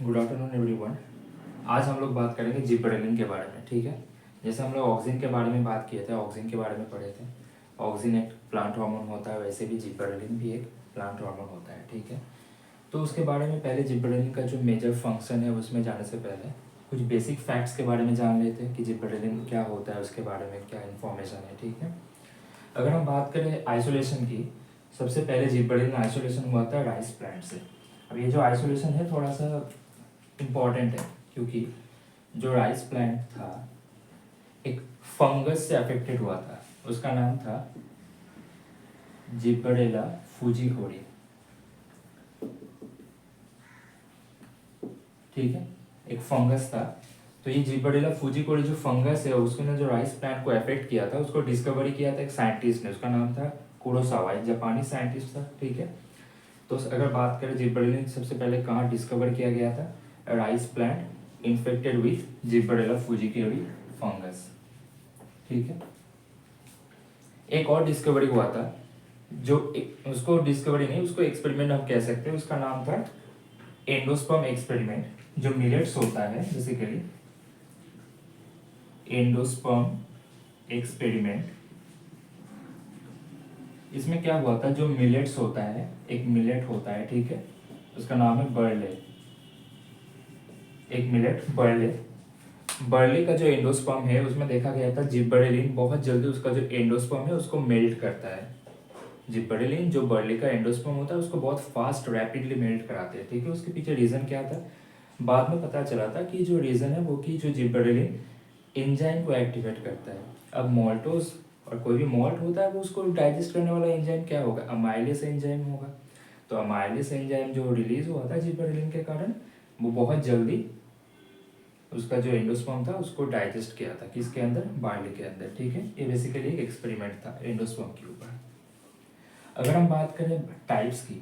Good afternoon everyone. आज हम लोग बात करेंगे जिबरेलिन के बारे में। ठीक है, जैसे हम लोग ऑक्सिन के बारे में बात किए थे, ऑक्सिन के बारे में पढ़े थे। ऑक्सिन एक प्लांट हार्मोन होता है, वैसे भी जिबरेलिन भी एक प्लांट हार्मोन होता है। ठीक है, तो उसके बारे में पहले जिबरेलिन का जो मेजर फंक्शन है उसमें जाने से पहले कुछ बेसिक फैक्ट्स के बारे में जान लेते हैं कि जिबरेलिन क्या होता है, उसके बारे में क्या इन्फॉर्मेशन है। ठीक है, अगर हम बात करें आइसोलेशन की, सबसे पहले जिबरेलिन आइसोलेशन हुआ था राइस प्लांट से। अब ये जो आइसोलेशन है थोड़ा सा इम्पॉर्टेंट है, क्योंकि जो राइस प्लांट था एक फंगस से अफेक्टेड हुआ था, उसका नाम था जिबरेला फुजीकोरी। ठीक है, एक फंगस था। तो ये जिबरेला फुजीकोरी जो फंगस है उसने जो राइस प्लांट को अफेक्ट किया था, उसको डिस्कवरी किया था एक साइंटिस्ट ने, उसका नाम था कुरोसावा, एक जापानी साइंटिस्ट था। ठीक है, तो अगर बात करें जिबरेलिन सबसे पहले कहाँ डिस्कवर किया गया था, rice plant infected with gibberella fujikuroi fungus. ठीक है, एक और डिस्कवरी हुआ था, उसको डिस्कवरी नहीं, उसको एक्सपेरिमेंट हम कह सकते हैं, उसका नाम था एंडोस्पर्म एक्सपेरिमेंट। जो मिलेट्स होता है बेसिकली, एंडोस्पर्म एक्सपेरिमेंट, इसमें क्या हुआ था, जो मिलेट्स होता है, एक मिलेट होता है, ठीक है, उसका नाम है बर्ले, एक मिलेट बर्ले। बर्ले का जो एंडोस्पर्म है उसमें देखा गया था जिबरेलिन बहुत जल्दी उसका जो एंडोस्पर्म है उसको मेल्ट करता है। जिबरेलिन जो बर्ले का एंडोस्पर्म होता है उसको बहुत फास्ट रैपिडली मेल्ट कराते हैं। ठीक है, उसके पीछे रीज़न क्या था, बाद में पता चला था कि जो रीज़न है वो कि जो जिबरेलिन एंजाइम को एक्टिवेट करता है। अब मोल्टोज और कोई भी मोल्ट होता है वो उसको डाइजेस्ट करने वाला एंजाइम क्या होगा, अमाइलेस एंजाइम होगा। तो अमाइलेस एंजाइम जो रिलीज हुआ था जिबरेलिन के कारण, वो बहुत जल्दी उसका जो एंडोस्पर्म था उसको डाइजेस्ट किया था, किसके अंदर, बार्ली के अंदर। ठीक है, ये बेसिकली एक एक्सपेरिमेंट था एंडोस्पर्म के ऊपर। अगर हम बात करें टाइप्स की,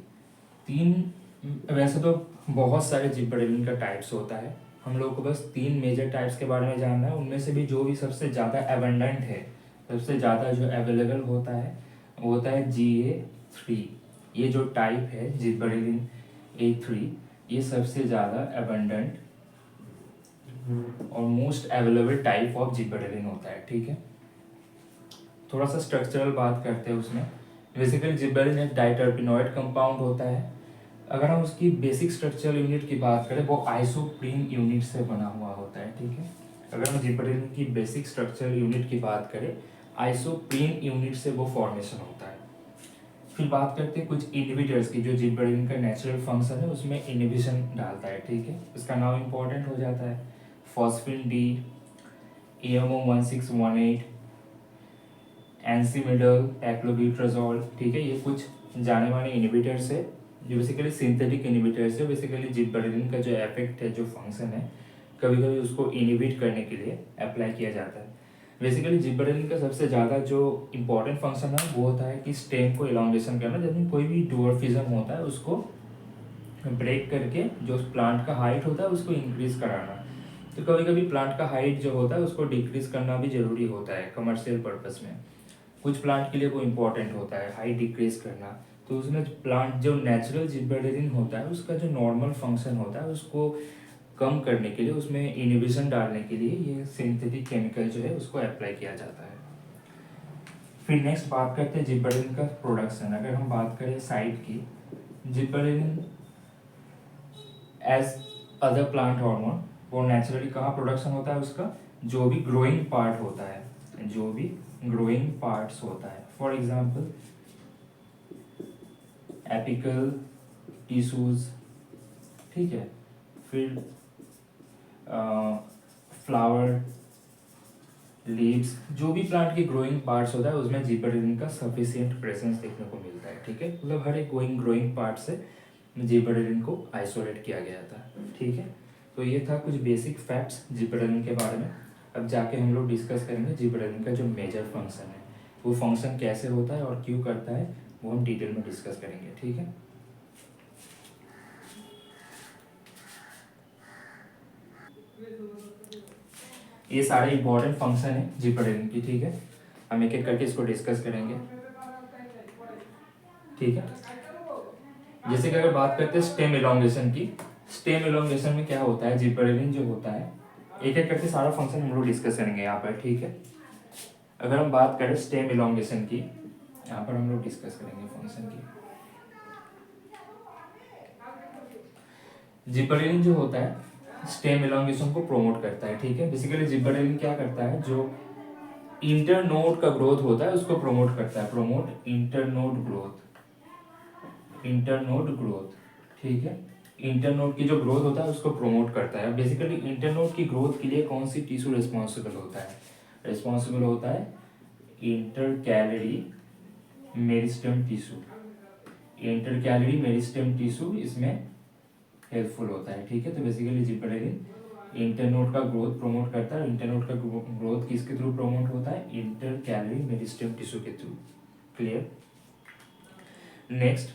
वैसे तो बहुत सारे जिबरेलिन का टाइप्स होता है, हम लोग को बस 3 मेजर टाइप्स के बारे में जानना है। उनमें से भी जो भी सबसे ज़्यादा एबंडेंट है, सबसे ज़्यादा जो अवेलेबल होता है वो होता है GA3। ये जो टाइप है जिबरेलिन A3, ये सबसे ज़्यादा एबंडेंट और most available type of gibberellin होता है। ठीक है, थोड़ा सा स्ट्रक्चरल बात करते हैं उसमें। बेसिकली जिबरेलिन एक डाइटर्पिनॉइड कंपाउंड होता है। अगर हम उसकी बेसिक स्ट्रक्चरल यूनिट की बात करें, वो आइसोप्रीन यूनिट से बना हुआ होता है। ठीक है, अगर हम जिबरेलिन की बेसिक स्ट्रक्चरल यूनिट की बात करें, आइसोप्रीन यूनिट से वो फॉर्मेशन होता है। फिर बात करते हैं कुछ इनहिबिटर्स की, जो जिबरेलिन का नेचुरल फंक्शन है उसमें इनहिबिशन डालता है। ठीक है, उसका नाम इंपॉर्टेंट हो जाता है फॉस्फिन डी, EMO1618, एंसीमिडल, एक्लोब्यूट्राजोल। ठीक है, ये कुछ जाने माने इनहिबिटर्स है जो बेसिकली सिंथेटिक इनहिबिटर्स है। बेसिकली जिबरेलिन का जो इफेक्ट है, जो फंक्शन है, कभी कभी उसको इनहिबिट करने के लिए अप्लाई किया जाता है। बेसिकली जिबरेलिन का सबसे ज़्यादा जो इम्पोर्टेंट फंक्शन है वो होता है कि स्टेम को इलांगेशन करना, जब कोई भी डुअर्फिज्म होता है उसको ब्रेक करके जो प्लांट का हाइट होता है उसको इंक्रीज कराना। तो कभी कभी प्लांट का हाइट जो होता है उसको डिक्रीज करना भी जरूरी होता है कमर्शियल पर्पस में। कुछ प्लांट के लिए वो इम्पोर्टेंट होता है हाइट डिक्रीज करना। तो उसमें प्लांट जो नेचुरल जिबरेलिन होता है उसका जो नॉर्मल फंक्शन होता है उसको कम करने के लिए, उसमें इनहिबिशन डालने के लिए ये सिंथेटिक केमिकल जो है उसको अप्लाई किया जाता है। फिर नेक्स्ट बात करते हैं जिबरेलिन का प्रोडक्शन। अगर हम बात करें साइट की, gibberellin as other plant hormone वो नेचुरली कहाँ प्रोडक्शन होता है उसका, जो भी ग्रोइंग पार्ट होता है, जो भी ग्रोइंग पार्ट्स होता है, फॉर एग्जाम्पल एपिकल टिश्यूज। ठीक है, फिर फ्लावर, लीव्स, जो भी प्लांट की ग्रोइंग पार्ट्स होता है उसमें जिबरेलिन का सफिशिएंट प्रेजेंस देखने को मिलता है। ठीक है, मतलब हर एक ग्रोइंग पार्ट से जिबरेलिन को आइसोलेट किया गया था। ठीक है, तो ये था कुछ बेसिक फैक्ट्स जिबरेलिन के बारे में। अब जाके हम लोग डिस्कस करेंगे जिबरेलिन का जो मेजर फंक्शन है, वो फंक्शन कैसे होता है और क्यों करता है, वो हम डिटेल में डिस्कस करेंगे। ठीक है, ये सारे इंपॉर्टेंट फंक्शन है जिबरेलिन की। ठीक है, हम एक एक करके इसको डिस्कस करेंगे। ठीक है, जैसे कि अगर बात करते हैं स्टेम इलॉन्गेशन की, स्टेम इलोंगेशन में क्या होता है, जिबरेलिन जो होता है, एक एक करके सारा फंक्शन हम लोग डिस्कस करेंगे यहाँ पर, ठीक है। अगर हम बात करें स्टेम इलोंगेशन की, यहाँ पर हम लोग डिस्कस करेंगे फंक्शन की। जिबरेलिन जो होता है स्टेम इलोंगेशन को प्रमोट करता है, ठीक है। बेसिकली जिबरेलिन क्या करता है, जो इंटरनोड का ग्रोथ होता है उसको प्रमोट करता है, promote internode growth, internode growth, ठीक है। इंटरनोड की जो ग्रोथ होता है उसको प्रमोट करता है। बेसिकली इंटरनोड की ग्रोथ के लिए कौन सी टिश्यू रिस्पॉन्सिबल होता है, रिस्पॉन्सिबल होता है intercalary meristem tissue, intercalary meristem tissue इसमें हेल्पफुल होता है, ठीक है। तो बेसिकली जिबरेलिन इंटरनोड का ग्रोथ प्रमोट करता है। इंटरनोड का ग्रोथ किसके थ्रू प्रमोट होता है, इंटरकैलरी मेरिस्टेम टिश्यू के थ्रू, क्लियर। नेक्स्ट,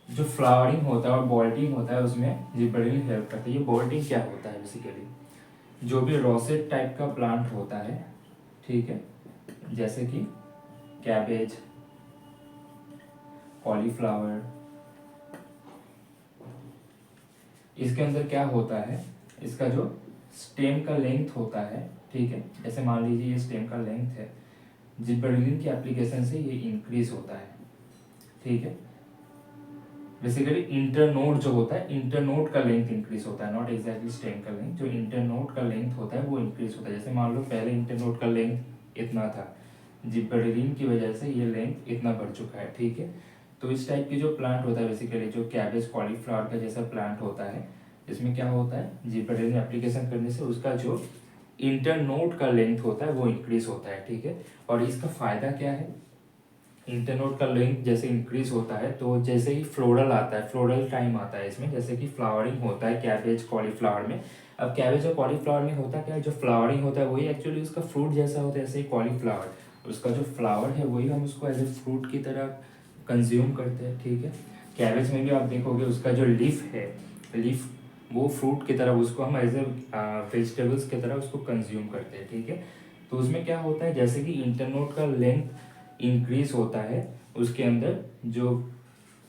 जो फ्लावरिंग होता है और बॉल्टिंग होता है उसमें जिबरेलिन हेल्प करता है। ये बॉल्टिंग क्या होता है, बेसिकली जो भी रोसेट टाइप का प्लांट होता है, ठीक है, जैसे कि कैबेज, कॉलीफ्लावर, इसके अंदर क्या होता है, इसका जो स्टेम का लेंथ होता है, ठीक है, जैसे मान लीजिए ये स्टेम का लेंथ है, जिबरेलिन की एप्लीकेशन से ये इंक्रीज होता है, ठीक है। बेसिकली इंटरनोड जो होता है, इंटरनोड का लेंथ इंक्रीज होता है, नॉट एग्जैक्टली स्टेम का लेंथ, जो इंटरनोड का लेंथ होता है वो इंक्रीज होता है। जैसे मान लो पहले इंटरनोड का लेंथ इतना था, जिबरेलिन की वजह से ये लेंथ इतना बढ़ चुका है, ठीक है। तो इस टाइप की जो प्लांट होता है, बेसिकली जो कैबेज कॉलीफ्लावर का जैसा प्लांट होता है, इसमें क्या होता है, जिबरेलिन एप्लीकेशन करने से उसका जो इंटरनोड का लेंथ होता है वो इंक्रीज होता है, ठीक है। और इसका फायदा क्या है, इंटरनोड का लेंथ जैसे इंक्रीज होता है तो जैसे ही फ्लोरल आता है, फ्लोरल टाइम आता है इसमें, जैसे कि फ्लावरिंग होता है कैबेज कॉलीफ्लावर में। अब कैबेज और कॉलीफ्लावर में होता क्या है, जो फ्लावरिंग होता है वही एक्चुअली उसका फ्रूट जैसा होता है, ऐसे ही कॉलीफ्लावर उसका जो फ्लावर है वही हम उसको एज ए फ्रूट की तरह कंज्यूम करते हैं, ठीक है। कैबेज में भी आप देखोगे उसका जो लीफ है, लीफ वो फ्रूट की तरह उसको हम एज ए वेजिटेबल्स की तरह उसको कंज्यूम करते हैं, ठीक है। तो उसमें क्या होता है, जैसे कि इंटरनोड का लेंथ इंक्रीज होता है, उसके अंदर जो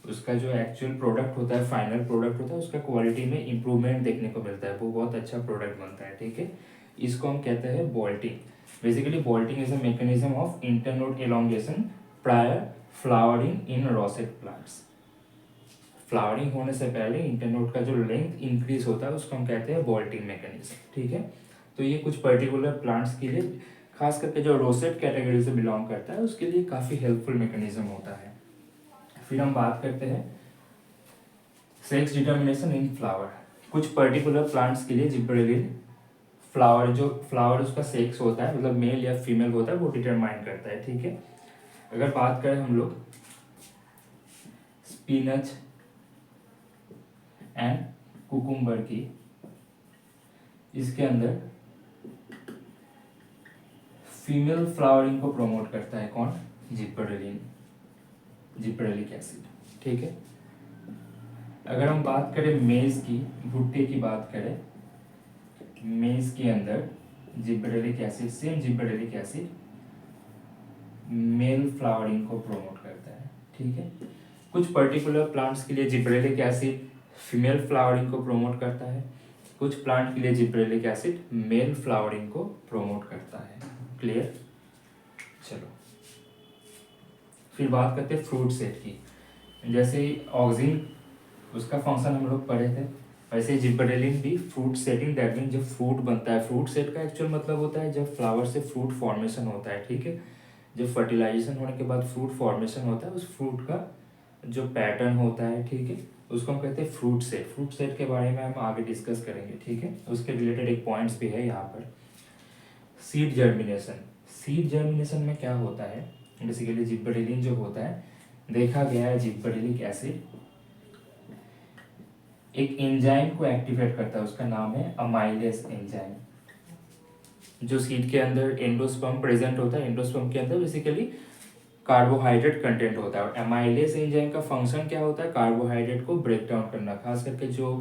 उसका जो एक्चुअल प्रोडक्ट होता है, फाइनल प्रोडक्ट होता है, उसका क्वालिटी में इंप्रूवमेंट देखने को मिलता है, वो बहुत अच्छा प्रोडक्ट बनता है, ठीक है। इसको हम कहते हैं बॉल्टिंग। Basically बॉल्टिंग is a mechanism of internode elongation prior flowering in rosette plants. Flowering होने से पहले इंटरनोड का जो लेंथ इंक्रीज होता है उसको हम कहते हैं बॉल्टिंग मैकेनिज्म, ठीक है। तो ये कुछ पर्टिकुलर प्लांट्स के लिए, खास करके जो रोसेट कैटेगरी से बिलोंग करता है उसके लिए काफ़ी हेल्पफुल मैकेनिज्म होता है। फिर हम बात करते हैं सेक्स डिटर्मिनेशन इन फ्लावर। कुछ पर्टिकुलर प्लांट्स के लिए जिब्रेलिन फ्लावर, जो फ्लावर उसका सेक्स होता है, मतलब मेल या फीमेल होता है, वो डिटरमाइन करता है, ठीक है। अगर बात करें हम लोग स्पिनच एंड कुकुम्बर की, इसके अंदर फीमेल फ्लावरिंग को प्रमोट करता है कौन, जिब्रेलिन, जिब्रेलिक एसिड, ठीक है। अगर हम बात करें मेज की, भुट्टे की बात करें, मेज के अंदर gibberellic acid, same gibberellic acid male flowering को प्रमोट करता है, ठीक है। कुछ पर्टिकुलर प्लांट्स के लिए जिब्रेलिक एसिड फीमेल फ्लावरिंग को प्रमोट करता है, कुछ प्लांट के लिए जिब्रेलिक एसिड मेल फ्लावरिंग को प्रमोट करता है, क्लियर। चलो फिर बात करते हैं फ्रूट सेट की। जैसे ऑक्सिन उसका फंक्शन हम लोग पढ़े थे, वैसे जिब्रेलिन भी फ्रूट सेटिंग, दैट मीन जब फ्रूट बनता है, फ्रूट सेट का एक्चुअल मतलब होता है जब फ्लावर से फ्रूट फॉर्मेशन होता है, ठीक है। जब फर्टिलाइजेशन होने के बाद फ्रूट फॉर्मेशन होता है, उस फ्रूट का जो पैटर्न होता है, ठीक है, उसको हम कहते हैं फ्रूट सेट। फ्रूट सेट के बारे में हम आगे डिस्कस करेंगे, ठीक है। उसके रिलेटेड एक पॉइंट्स भी है यहाँ पर। सीड जर्मिनेशन, सीड जर्मिनेशन में क्या होता है, बेसिकली जिब्रेलिन जो होता है, देखा गया है जिब्रेलिक एसिड एक एंजाइम को एक्टिवेट करता है, उसका नाम है अमाइलेज एंजाइम। जो सीड के अंदर एंडोस्पर्म प्रेजेंट होता है, एंडोस्पर्म के अंदर बेसिकली कार्बोहाइड्रेट कंटेंट होता है, और एमाइलेज एंजाइम का फंक्शन क्या होता है, कार्बोहाइड्रेट को ब्रेक डाउन करना, खास करके जो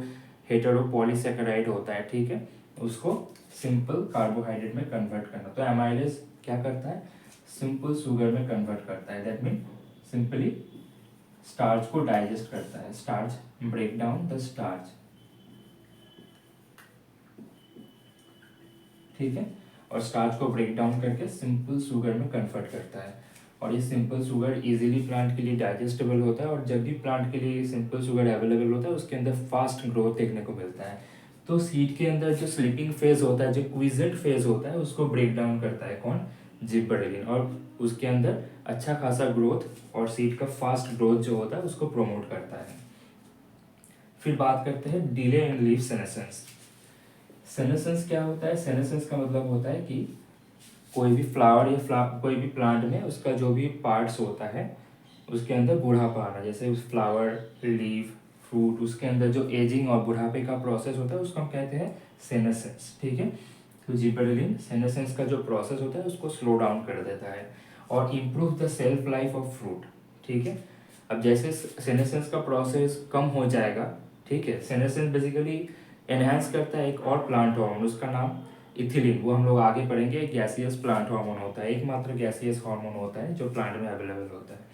हेटेरोपॉलीसैकेराइड होता है, ठीक है, उसको सिंपल कार्बोहाइड्रेट में कन्वर्ट करना। तो एमाइलेज क्या करता है, सिंपल शुगर में कन्वर्ट करता है, दैट मीन सिंपली स्टार्च को डाइजेस्ट करता है, starch break down the starch, ठीक है, और स्टार्च को ब्रेक डाउन करके सिंपल शुगर में कन्वर्ट करता है। और ये सिंपल शुगर इजीली प्लांट के लिए डाइजेस्टेबल होता है, और जब भी प्लांट के लिए सिंपल शुगर अवेलेबल होता है उसके अंदर फास्ट ग्रोथ देखने को मिलता है। तो सीड के अंदर जो स्लीपिंग फेज होता है, जो क्विजेंट फेज होता है, उसको ब्रेक डाउन करता है कौन, जिबरेलिन, और उसके अंदर अच्छा खासा ग्रोथ और सीड का फास्ट ग्रोथ जो होता है उसको प्रोमोट करता है। फिर बात करते हैं delay in leaf senescence. Senescence क्या होता है? सेनेसेंस का मतलब होता है कि कोई भी फ्लावर या कोई भी प्लांट में उसका जो भी पार्ट्स होता है उसके अंदर बुढ़ापा आना, जैसे उस फ्लावर, लीफ, फ्रूट, उसके अंदर जो एजिंग और बुढ़ापे का प्रोसेस होता है उसको हम कहते हैं सेनेसेंस। ठीक है, तो जिबरेलिन सेनेसेंस का जो प्रोसेस होता है उसको स्लो डाउन कर देता है और improve the self life of fruit. ठीक है, अब जैसे सेनेसेंस का प्रोसेस कम हो जाएगा, ठीक है, सेनेसेंस बेसिकली एनहांस करता है एक और प्लांट हार्मोन, उसका नाम इथिलीन, वो हम लोग आगे पढ़ेंगे। गैसियस प्लांट हार्मोन होता है, एकमात्र गैसियस हार्मोन होता है जो प्लांट में अवेलेबल होता है।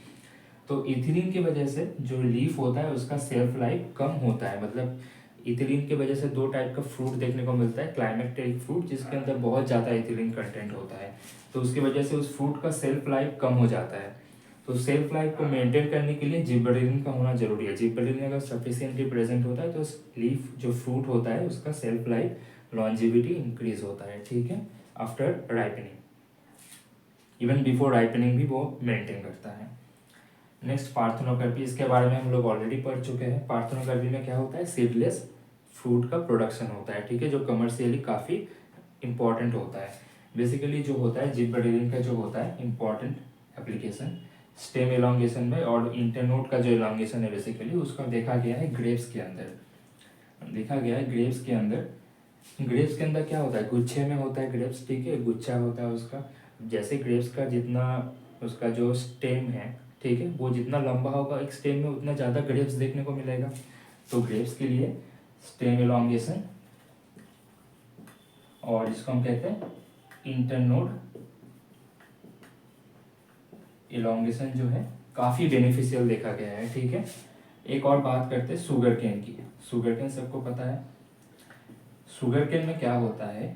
तो इथिलीन की वजह से जो लीफ होता है उसका सेल्फ लाइफ कम होता है, मतलब इथिलीन की वजह से दो टाइप का फ्रूट देखने को मिलता है, क्लाइमेक्टेरिक फ्रूट जिसके अंदर बहुत ज़्यादा इथिलीन कंटेंट होता है, तो उसकी वजह से उस फ्रूट का सेल्फ लाइफ कम हो जाता है। तो सेल्फ लाइफ को मेंटेन करने के लिए जिबरेलिन का होना जरूरी है। जिबरेलिन अगर सफिशिएंटली प्रेजेंट होता है तो लीफ जो फ्रूट होता है उसका सेल्फ लाइफ लॉन्जिविटी इंक्रीज होता है। ठीक है, after ripening, even before ripening भी वो मेंटेन करता है। नेक्स्ट पार्थेनोकार्पी, इसके बारे में हम लोग ऑलरेडी पढ़ चुके हैं। पार्थेनोकार्पी में क्या होता है? सीडलेस फ्रूट का प्रोडक्शन होता है, ठीक है, जो कमर्शियली काफ़ी इंपॉर्टेंट होता है। बेसिकली जो होता है जिबरेलिन का जो होता है इंपॉर्टेंट एप्लीकेशन स्टेम एलोंगेशन में, और इंटरनोड का जो एलोंगेशन है बेसिकली उसका देखा गया है ग्रेप्स के अंदर। देखा गया है ग्रेप्स के अंदर, ग्रेप्स के अंदर क्या होता है? गुच्छे में होता है ग्रेप्स, ठीक है, गुच्छा होता है उसका। जैसे ग्रेप्स का जितना उसका जो स्टेम है, ठीक है, वो जितना लंबा होगा एक स्टेम में उतना ज़्यादा ग्रेप्स देखने को मिलेगा। तो ग्रेप्स के लिए स्टेम एलोंगेशन, और इसको हम कहते हैं इंटरनोड एलोंगेशन, जो है काफ़ी बेनिफिशियल देखा गया है। ठीक है, एक और बात करते हैं शुगर केन की। शुगर केन सबको पता है। शुगर केन में क्या होता है?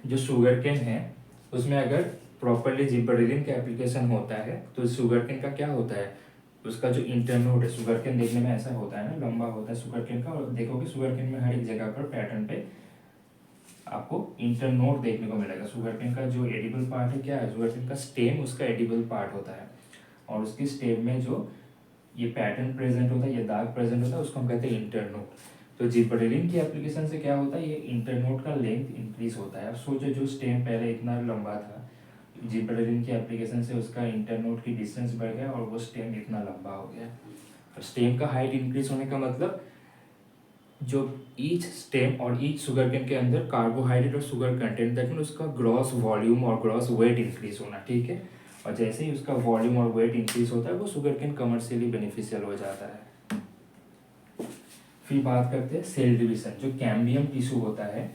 जो शुगर केन है उसमें अगर प्रॉपरली जिबरेलिन का एप्लीकेशन होता है तो शुगर केन का क्या होता है? उसका जो इंटरनोड है, शुगर केन देखने में ऐसा होता है ना, लंबा होता है शुगर केन का, और देखोगे शुगर केन में हर एक जगह पर पैटर्न पे आपको इंटरनोड देखने को मिलेगा। शुगर केन का जो एडिबल पार्ट है क्या है? शुगर केन का स्टेम उसका एडिबल पार्ट होता है, और उसकी स्टेम में जो ये पैटर्न प्रेजेंट होता है, ये दाग प्रेजेंट होता है, उसको हम कहते हैं इंटरनोड। तो जिबरेलिन की एप्लीकेशन से क्या होता है? ये इंटरनोड का लेंथ इंक्रीज होता है। अब सोचो जो स्टेम पहले इतना लंबा था, जिबरेलिन की एप्लीकेशन से उसका इंटरनोड की डिस्टेंस बढ़ गया और वो स्टेम इतना लंबा हो गया। अब स्टेम का हाइट इंक्रीज होने का मतलब जो ईच स्टेम और ईच शुगर केन के अंदर कार्बोहाइड्रेट और शुगर कंटेंट, दैट मीन उसका ग्रॉस वॉल्यूम और ग्रॉस वेट इंक्रीज होना। ठीक है, और जैसे ही उसका वॉल्यूम और वेट इंक्रीज होता है वो शुगर केन कमर्शियली बेनिफिशियल हो जाता है। फिर बात करते हैं सेल डिवीजन, जो कैम्बियम टिश्यू होता है।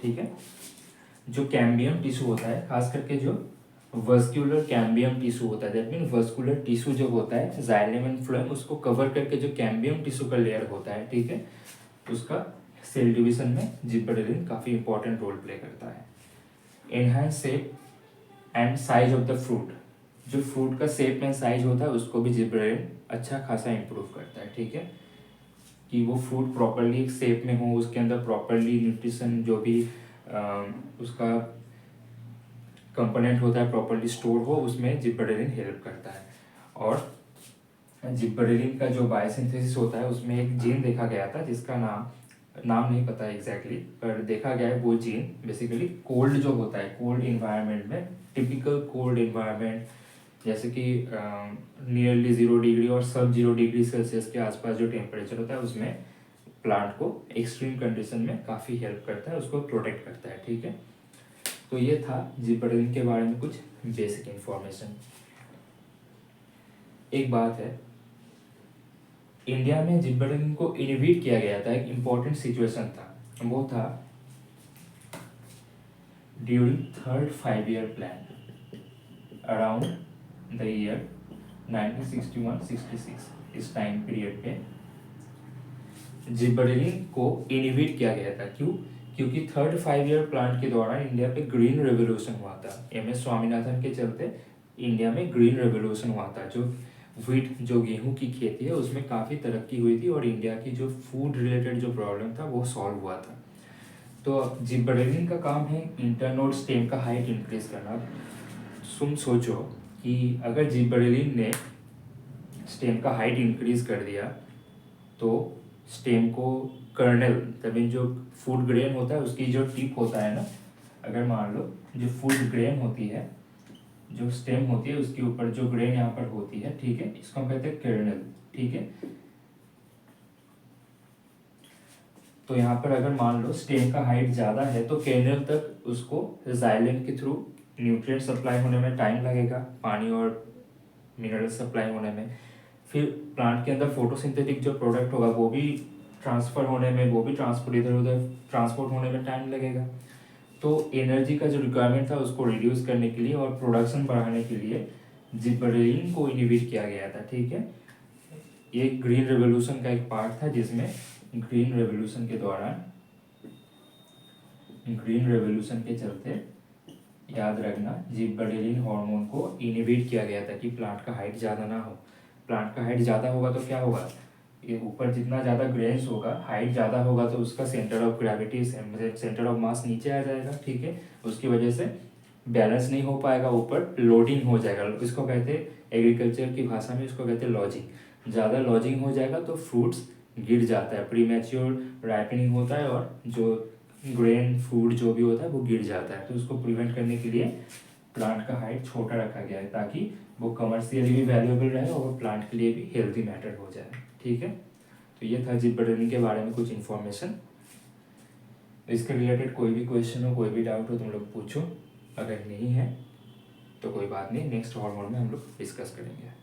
ठीक है, जो कैम्बियम टिश्यू होता है, खास करके जो वस्कुलर कैम्बियम टिश्यू होता है, दैट मीन वस्कुलर टिश्यू जो होता है जाइलम एंड फ्लोएम, उसको कवर करके जो कैम्बियम टिश्यू का लेयर होता है, ठीक है, उसका सेल डिवीजन में जिबरेलिन काफ़ी इंपॉर्टेंट रोल प्ले करता है। Enhance shape and size of the fruit, जो फ्रूट का शेप एंड साइज होता है उसको भी जिबरेलिन अच्छा खासा इंप्रूव करता है। ठीक है, कि वो फ्रूट प्रॉपरली एक शेप में हो, उसके अंदर प्रॉपरली न्यूट्रिशन जो भी उसका कंपोनेंट होता है प्रॉपरली स्टोर हो, उसमें जिबरेलिन हेल्प करता है। और जिबरेलिन का जो बायोसिंथेसिस होता है उसमें एक जीन देखा गया था जिसका नाम नहीं पता एग्जैक्टली, पर देखा गया है वो जीन बेसिकली कोल्ड जो होता है, कोल्ड इन्वायरमेंट में, टिपिकल कोल्ड इन्वायरमेंट जैसे कि नियरली 0 डिग्री और सब 0 डिग्री सेल्सियस के आसपास जो टेम्परेचर होता है उसमें प्लांट को एक्सट्रीम कंडीशन में काफ़ी हेल्प करता है, उसको प्रोटेक्ट करता है। ठीक है, तो ये था जिबरेलिन के बारे में कुछ बेसिक इंफॉर्मेशन। एक बात है, इंडिया में जिबरेलिन को इनोवेट किया गया था, एक इम्पॉर्टेंट सिचुएशन था, वो था during third 5 year plan around the year 1961-66। इस टाइम पीरियड पे जिबरेलिन को इनोवेट किया गया था। क्यों? क्योंकि थर्ड 5 ईयर प्लान के दौरान इंडिया पे ग्रीन रेवोल्यूशन हुआ था। MS स्वामीनाथन के चलते इंडिया में ग्रीन रेवोल्यूशन हुआ था। जो व्हीट, जो गेहूं की खेती है, उसमें काफ़ी तरक्की हुई थी और इंडिया की जो फूड रिलेटेड जो प्रॉब्लम था वो सॉल्व हुआ था। तो जिबरेलिन का काम है इंटरनोड स्टेम का हाइट इंक्रीज करना। तुम सोचो कि अगर जिबरेलिन ने स्टेम का हाइट इंक्रीज कर दिया तो स्टेम को कर्नल, तभी जो फूड ग्रेन होता है उसकी जो टिप होता है ना, अगर मान लो जो फूड ग्रेन होती है, जो स्टेम होती है उसके ऊपर जो ग्रेन यहाँ पर होती है, ठीक है, इसको हम कहते हैं कर्नल, ठीक है। तो यहाँ पर अगर मान लो स्टेम का हाइट ज़्यादा है तो कर्नल तक उसको जाइलम के थ्रू न्यूट्रिएंट सप्लाई होने में टाइम लगेगा, पानी और मिनरल सप्लाई होने में। फिर प्लांट के अंदर फोटोसिंथेटिक जो प्रोडक्ट होगा वो भी ट्रांसफ़र होने में, वो भी ट्रांसपोर्ट इधर उधर ट्रांसपोर्ट होने में टाइम लगेगा। तो एनर्जी का जो रिक्वायरमेंट था उसको रिड्यूस करने के लिए और प्रोडक्शन बढ़ाने के लिए जिबरेलिन को इनिवेट किया गया था, ठीक है। ये ग्रीन रेवोल्यूशन का एक पार्ट था जिसमें ग्रीन रेवोल्यूशन के दौरान, ग्रीन रेवोल्यूशन के चलते याद रखना जिबरेलिन हार्मोन को इनिवेट किया गया था कि प्लांट का हाइट ज़्यादा ना हो। प्लांट का हाइट ज़्यादा होगा तो क्या होगा, ये ऊपर जितना ज़्यादा ग्रेन्स होगा, हाइट ज़्यादा होगा तो उसका centre of gravity, centre of mass नीचे आ जाएगा, ठीक है। उसकी वजह से बैलेंस नहीं हो पाएगा, ऊपर लोडिंग हो जाएगा। इसको कहते हैं एग्रीकल्चर की भाषा में, इसको कहते हैं लॉजिंग। ज़्यादा लॉजिंग हो जाएगा तो फ्रूट्स गिर जाता है, प्रीमैच्योर राइपनिंग होता है और जो ग्रेन फूड जो भी होता है वो गिर जाता है। तो उसको प्रिवेंट करने के लिए प्लांट का हाइट छोटा रखा गया है ताकि वो कमर्शियली भी वैल्यूएबल रहे और प्लांट के लिए भी हेल्दी मैटर हो जाए, ठीक है। तो ये था जिबरेलिन के बारे में कुछ इन्फॉर्मेशन। इसके रिलेटेड कोई भी क्वेश्चन हो, कोई भी डाउट हो तुम लोग पूछो, अगर नहीं है तो कोई बात नहीं, नेक्स्ट हार्मोन में हम लोग डिस्कस करेंगे।